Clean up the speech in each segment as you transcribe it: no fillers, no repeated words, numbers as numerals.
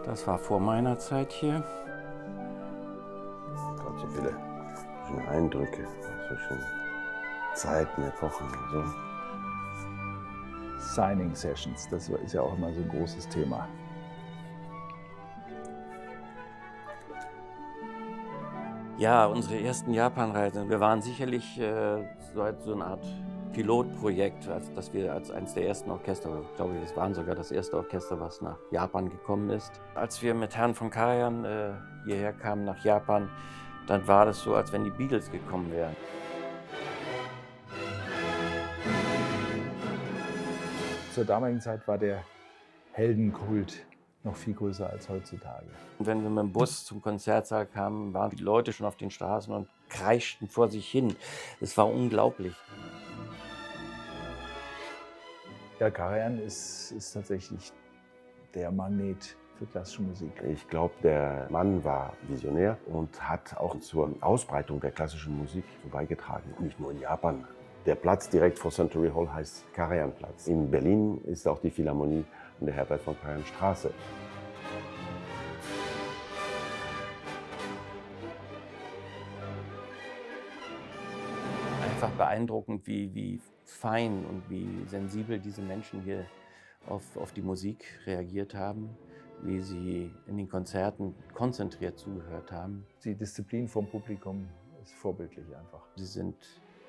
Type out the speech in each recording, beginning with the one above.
Das war vor meiner Zeit hier. Gott, so viele schöne Eindrücke, so schöne Zeiten, Epochen und so. Signing Sessions, das ist ja auch immer so ein großes Thema. Ja, unsere ersten Japanreisen. Wir waren sicherlich so eine Art Pilotprojekt, dass wir als eines der ersten Orchester, ich glaube, wir waren sogar das erste Orchester, was nach Japan gekommen ist. Als wir mit Herrn von Karajan hierher kamen nach Japan, dann war das so, als wenn die Beatles gekommen wären. Zur damaligen Zeit war der Heldenkult noch viel größer als heutzutage. Und wenn wir mit dem Bus zum Konzertsaal kamen, waren die Leute schon auf den Straßen und kreischten vor sich hin. Es war unglaublich. Ja, Karajan ist tatsächlich der Magnet für klassische Musik. Ich glaube, der Mann war visionär und hat auch zur Ausbreitung der klassischen Musik beigetragen. Nicht nur in Japan. Der Platz direkt vor Century Hall heißt Karajan-Platz. In Berlin ist auch die Philharmonie an der Herbert von Karajan Straße. Einfach beeindruckend, wie fein und wie sensibel diese Menschen hier auf die Musik reagiert haben, wie sie in den Konzerten konzentriert zugehört haben. Die Disziplin vom Publikum ist vorbildlich einfach. Sie sind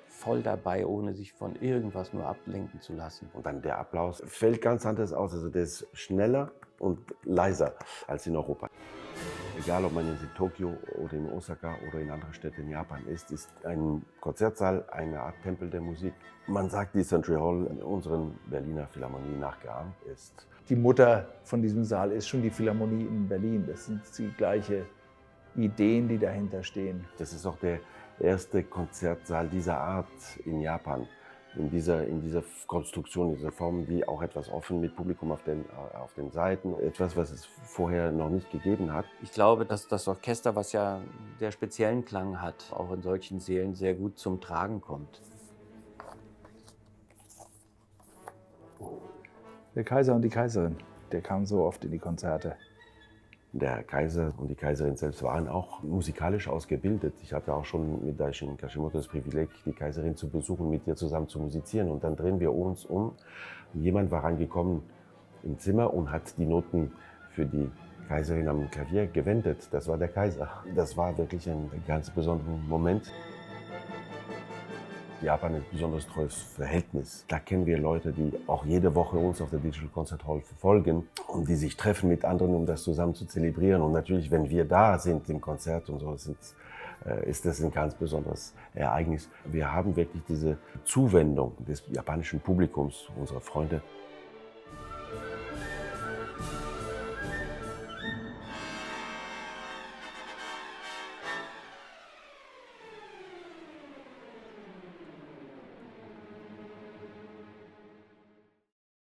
voll dabei, ohne sich von irgendwas nur ablenken zu lassen. Und dann der Applaus fällt ganz anders aus. Also der ist schneller und leiser als in Europa. Egal, ob man jetzt in Tokio oder in Osaka oder in anderen Städten in Japan ist ein Konzertsaal eine Art Tempel der Musik. Man sagt, die Century Hall in unseren Berliner Philharmonie nachgeahmt ist. Die Mutter von diesem Saal ist schon die Philharmonie in Berlin. Das sind die gleichen Ideen, die dahinter stehen. Das ist auch der erste Konzertsaal dieser Art in Japan. In dieser Konstruktion, in dieser Form, die auch etwas offen mit Publikum auf den Seiten, etwas, was es vorher noch nicht gegeben hat. Ich glaube, dass das Orchester, was ja einen sehr speziellen Klang hat, auch in solchen Sälen sehr gut zum Tragen kommt. Der Kaiser und die Kaiserin, der kam so oft in die Konzerte. Der Kaiser und die Kaiserin selbst waren auch musikalisch ausgebildet. Ich hatte auch schon mit Daishin Kashimoto das Privileg, die Kaiserin zu besuchen, mit ihr zusammen zu musizieren. Und dann drehen wir uns um. Und jemand war reingekommen im Zimmer und hat die Noten für die Kaiserin am Klavier gewendet. Das war der Kaiser. Das war wirklich ein ganz besonderer Moment. Japan ist ein besonders treues Verhältnis. Da kennen wir Leute, die auch jede Woche uns auf der Digital Concert Hall verfolgen und die sich treffen mit anderen, um das zusammen zu zelebrieren. Und natürlich, wenn wir da sind im Konzert und so, ist das ein ganz besonderes Ereignis. Wir haben wirklich diese Zuwendung des japanischen Publikums, unserer Freunde.